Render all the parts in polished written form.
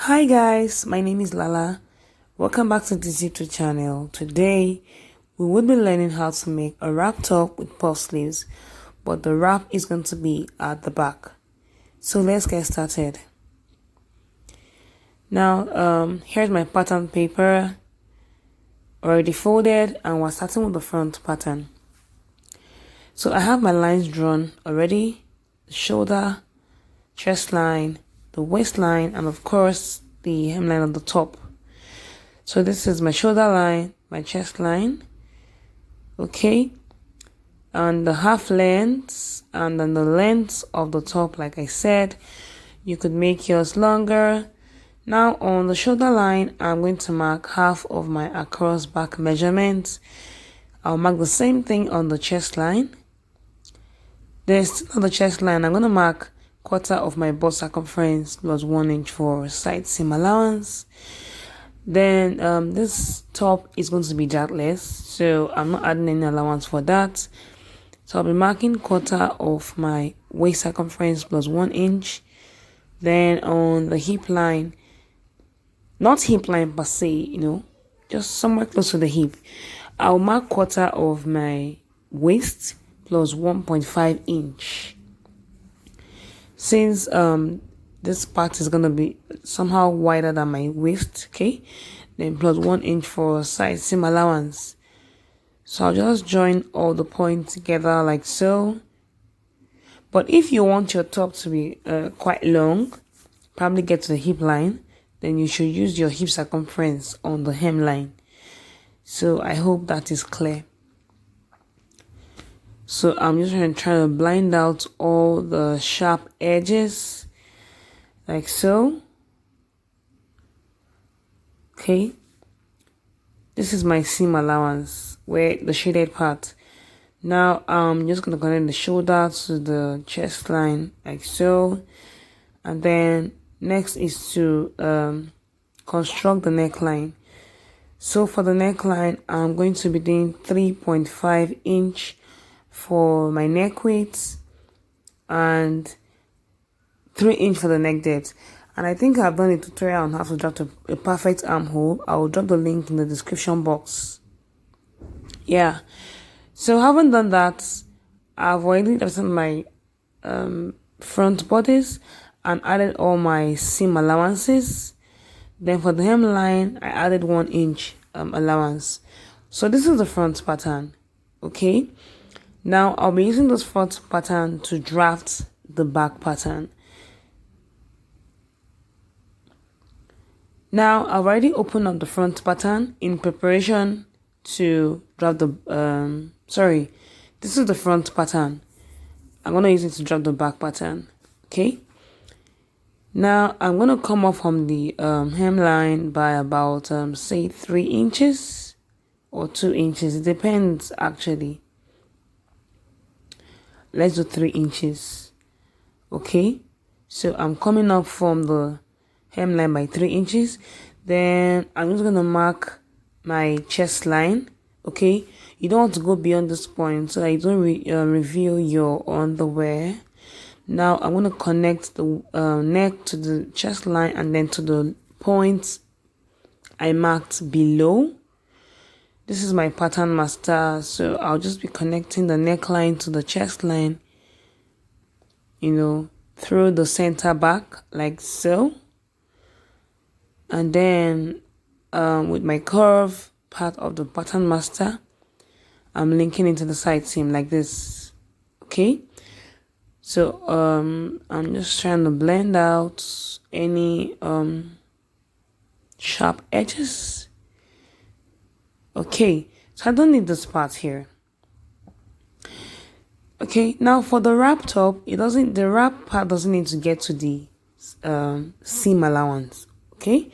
Hi guys, my name is Lala. Welcome back to this YouTube channel. Today we will be learning how to make a wrap top with puff sleeves, but the wrap is going to be at the back. So let's get started. Now here's my pattern paper already folded, and we're starting with the front pattern. So I have my lines drawn already: the shoulder, chest line, the waistline, and of course the hemline on the top. So this is my shoulder line, my chest line, okay, and the half length, and then the length of the top. Like I said, you could make yours longer. Now on the shoulder line, I'm going to mark half of my across back measurement. I'll mark the same thing on the chest line. Then still on the chest line, I'm going to mark quarter of my bust circumference plus 1 inch for side seam allowance. Then this top is going to be dartless, so I'm not adding any allowance for that. So I'll be marking quarter of my waist circumference plus 1 inch. Then on the hip line, not hip line per se, just somewhere close to the hip, I'll mark quarter of my waist plus 1.5 inch. Since this part is going to be somehow wider than my waist, okay, then plus 1 inch for side seam allowance. So I'll just join all the points together like so. But if you want your top to be quite long, probably get to the hip line, then you should use your hip circumference on the hemline. So I hope that is clear. So I'm just going to try to blind out all the sharp edges, like so. Okay. This is my seam allowance, where the shaded part. Now I'm just going to connect the shoulder to the chest line, like so. And then next is to construct the neckline. So for the neckline, I'm going to be doing 3.5 inch for my neck width and 3 inch for the neck depth. And I think I've done a tutorial on how to draft a perfect armhole. I will drop the link in the description box. Yeah, so having done that, I've already drafted my front bodies and added all my seam allowances. Then for the hemline, I added 1 inch allowance. So this is the front pattern, okay. Now I'll be using this front pattern to draft the back pattern. Now I've already opened up the front pattern in preparation to draft the this is the front pattern. I'm going to use it to draft the back pattern, okay. Now I'm going to come off from the hemline by about say 3 inches or 2 inches. It depends actually. Let's do 3 inches, okay. So I'm coming up from the hemline by 3 inches. Then I'm just going to mark my chest line, okay. You don't want to go beyond this point so that you don't reveal your underwear. Now I'm going to connect the neck to the chest line and then to the points I marked below. This is my pattern master, so I'll just be connecting the neckline to the chest line, through the center back like so. And then with my curve part of the pattern master, I'm linking into the side seam like this, okay. So I'm just trying to blend out any sharp edges. Okay, so I don't need this part here. Okay, now for the wrap top, the wrap part doesn't need to get to the seam allowance. Okay,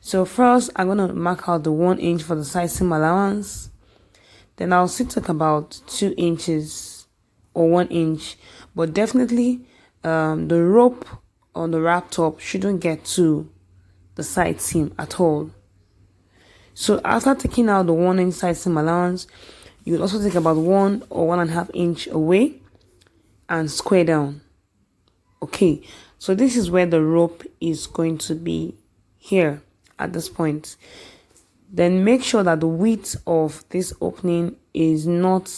so first I'm gonna mark out the 1 inch for the side seam allowance. Then I'll still talk about 2 inches or 1 inch, but definitely the rope on the wrap top shouldn't get to the side seam at all. So after taking out the 1 inch side seam allowance, you will also take about 1 or 1.5 inch away and square down. Okay, so this is where the rope is going to be here at this point. Then make sure that the width of this opening is not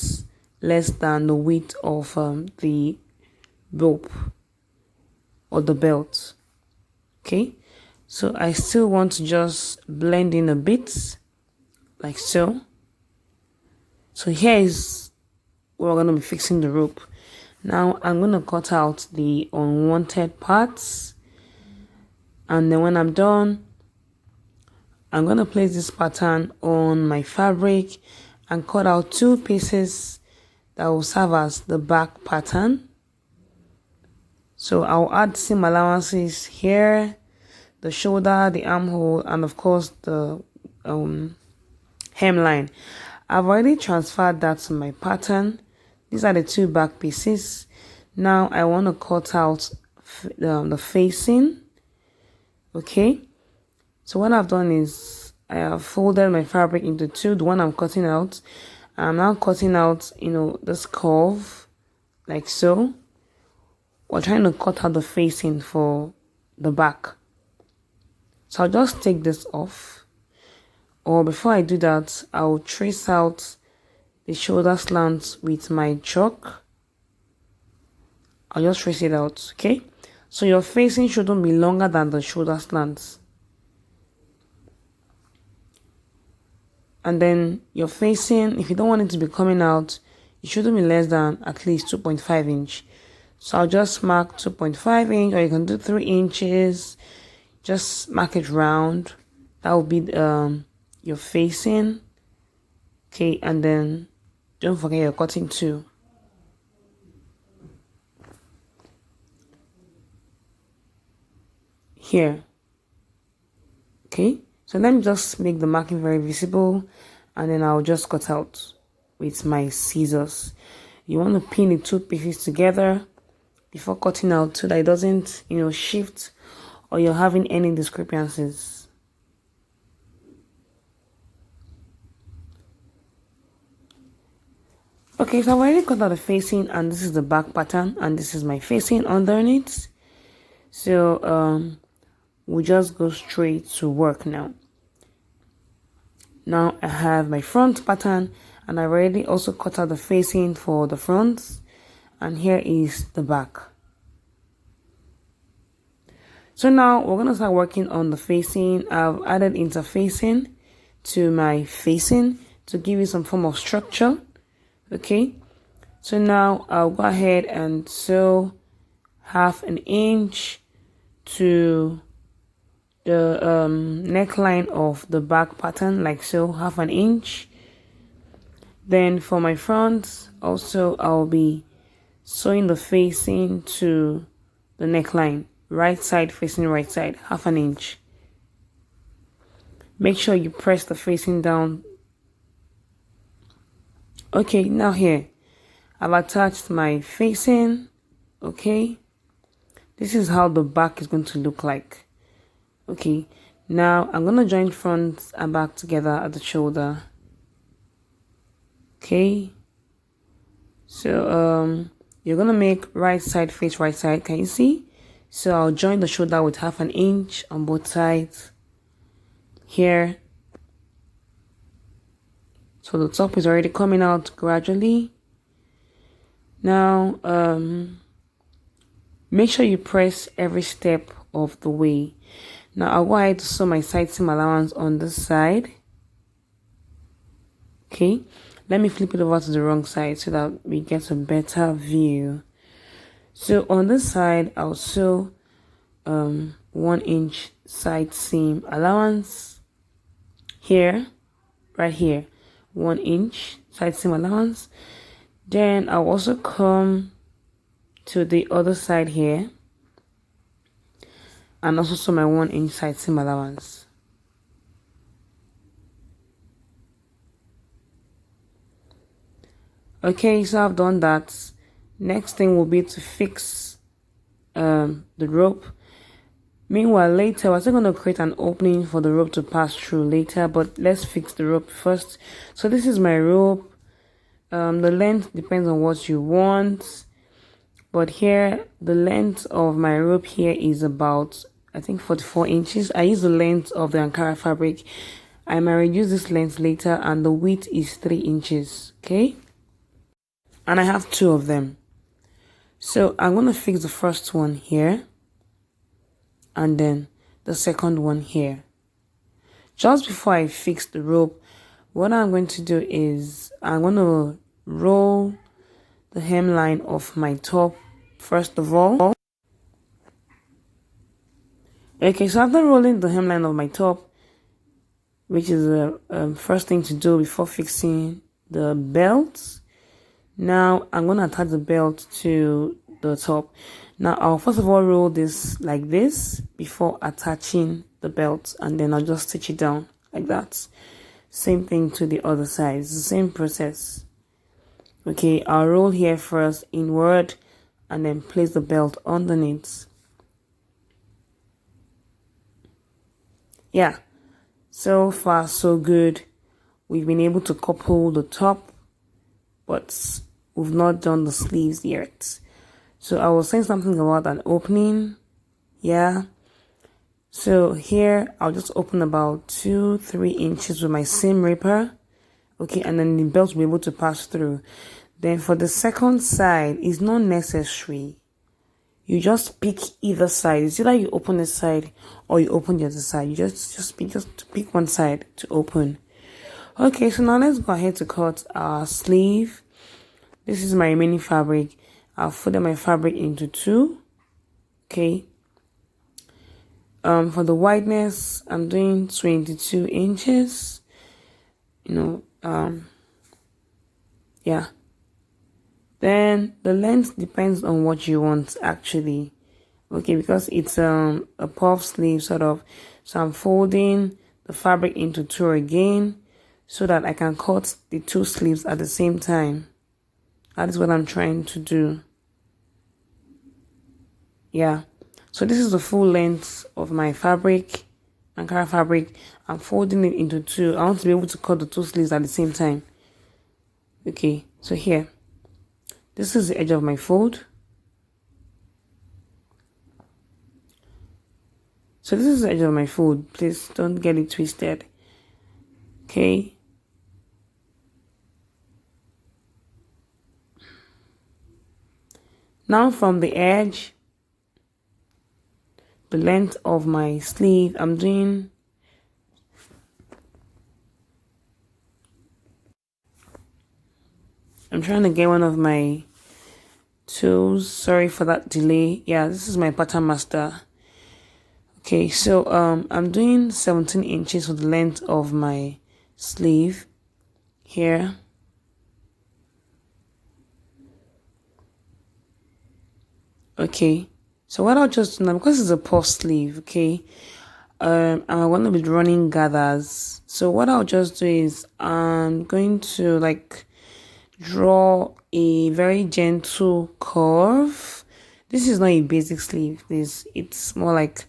less than the width of the rope or the belt. Okay, so I still want to just blend in a bit like so. So here is where we're going to be fixing the rope. Now I'm going to cut out the unwanted parts, and then when I'm done, I'm going to place this pattern on my fabric and cut out 2 pieces that will serve as the back pattern. So I'll add seam allowances here, the shoulder, the armhole, and of course the hemline. I've already transferred that to my pattern. These are the 2 back pieces. Now I want to cut out the facing. Okay, so what I've done is I have folded my fabric into 2. The one I'm cutting out, I'm now cutting out, this curve like so. We're trying to cut out the facing for the back. So I'll just take this off. Or before I do that, I'll trace out the shoulder slants with my chalk. I'll just trace it out, okay? So your facing shouldn't be longer than the shoulder slants. And then your facing, if you don't want it to be coming out, it shouldn't be less than at least 2.5 inch. So I'll just mark 2.5 inch, or you can do 3 inches. Just mark it round. That will be your facing. Okay, and then don't forget your cutting too. Here. Okay, so let me just make the marking very visible, and then I'll just cut out with my scissors. You want to pin the 2 pieces together before cutting out so that it doesn't, shift or you're having any discrepancies. Okay, so I've already cut out the facing, and this is the back pattern, and this is my facing underneath. So we'll just go straight to work now. Now I have my front pattern, and I've already also cut out the facing for the front, and here is the back. So now we're going to start working on the facing. I've added interfacing to my facing to give it some form of structure. Okay, so now I'll go ahead and sew 1/2 inch to the neckline of the back pattern, like so, 1/2 inch. Then for my front, also I'll be sewing the facing to the neckline, right side facing right side, 1/2 inch. Make sure you press the facing down. Okay, now here I've attached my facing. Okay, this is how the back is going to look like. Okay, now I'm going to join front and back together at the shoulder. Okay, so you're going to make right side face right side. Can you see? So I'll join the shoulder with 1/2 inch on both sides here. So the top is already coming out gradually. Now make sure you press every step of the way. Now I'll go ahead to sew my side seam allowance on this side. Okay, let me flip it over to the wrong side so that we get a better view. So on this side, I'll sew 1 inch side seam allowance here, right here, 1 inch side seam allowance. Then I'll also come to the other side here and also sew my 1 inch side seam allowance. Okay, so I've done that. Next thing will be to fix the rope. Meanwhile, later we're still going to create an opening for the rope to pass through later, but let's fix the rope first. So this is my rope. The length depends on what you want, but here the length of my rope here is about I think 44 inches. I use the length of the Ankara fabric. I might reduce this length later, and the width is 3 inches. Okay, and I have 2 of them. So I'm going to fix the first one here and then the second one here. Just before I fix the rope, what I'm going to do is I'm going to roll the hemline of my top first of all. Okay, so after rolling the hemline of my top, which is the first thing to do before fixing the belt, now I'm going to attach the belt to the top. Now I'll first of all roll this like this before attaching the belt, and then I'll just stitch it down like that. Same thing to the other side. It's the same process. Okay, I'll roll here first inward and then place the belt underneath. Yeah, so far so good. We've been able to couple the top, but we've not done the sleeves yet. So I was saying something about an opening. Yeah, so here I'll just open about 2-3 inches with my seam ripper. Okay, and then the belt will be able to pass through. Then for the second side, it's not necessary. You just pick either side. It's either you open this side or you open the other side. You just pick one side to open. Okay, so now let's go ahead to cut our sleeve. This is my remaining fabric. I'll fold my fabric into 2. Okay. For the wideness, I'm doing 22 inches. Yeah. Then the length depends on what you want actually. Okay, because it's a puff sleeve sort of. So I'm folding the fabric into 2 again so that I can cut the 2 sleeves at the same time. That is what I'm trying to do. Yeah. So this is the full length of my fabric, Ankara fabric. I'm folding it into 2. I want to be able to cut the 2 sleeves at the same time. Okay, so here. This is the edge of my fold. So this is the edge of my fold. Please don't get it twisted. Okay. Now from the edge, the length of my sleeve, I'm trying to get one of my tools. Sorry for that delay. Yeah, this is my pattern master. Okay, so I'm doing 17 inches for the length of my sleeve here. Okay, so what I'll just do now, because it's a puff sleeve, okay, I'm going to be running gathers. So what I'll just do is I'm going to like draw a very gentle curve. This is not a basic sleeve. It's more like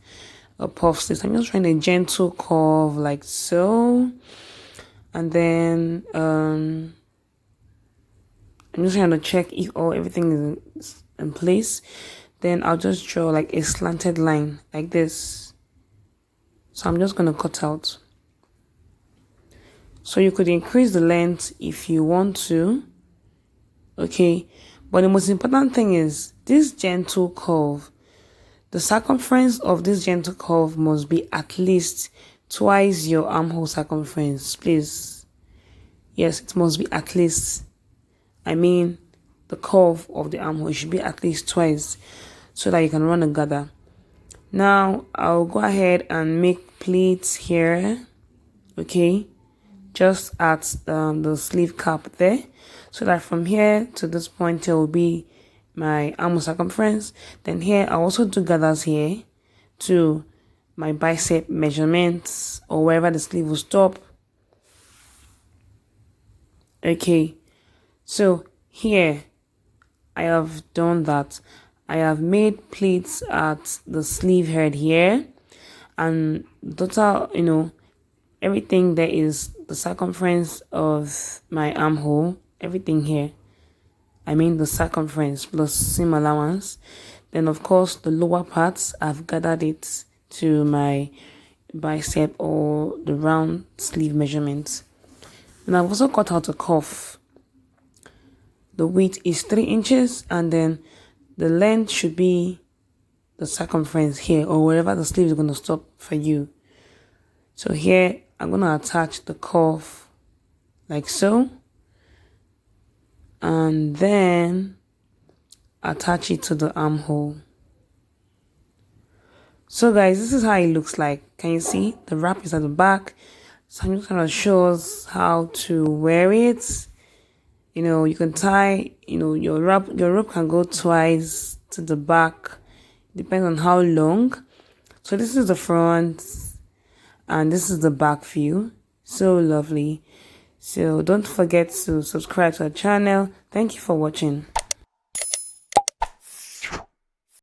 a puff sleeve. So I'm just trying a gentle curve like so, and then I'm just trying to check if everything is in place. Then I'll just draw like a slanted line like this. So I'm just going to cut out. So you could increase the length if you want to. Okay, but the most important thing is this gentle curve. The circumference of this gentle curve must be at least twice your armhole circumference, please. Yes, it must be at least. I mean, the curve of the armhole should be at least twice so that you can run a gather. Now, I'll go ahead and make pleats here, okay, just at the sleeve cap there, so that from here to this point there will be my armhole circumference. Then here I'll also do gathers here to my bicep measurements or wherever the sleeve will stop. Okay, so here I have done that. I have made pleats at the sleeve head here, and total, everything there is the circumference of my armhole, everything here. I mean the circumference plus seam allowance. Then of course the lower parts, I've gathered it to my bicep or the round sleeve measurements. And I've also cut out a cuff. The width is 3 inches, and then the length should be the circumference here, or wherever the sleeve is going to stop for you. So here I'm going to attach the cuff like so, and then attach it to the armhole. So guys, this is how it looks like. Can you see? The wrap is at the back. So I'm just kind of shows how to wear it. You know, you can tie, you know, your rope can go twice to the back, depends on how long. So this is the front and this is the back view. So lovely. So don't forget to subscribe to our channel. Thank you for watching.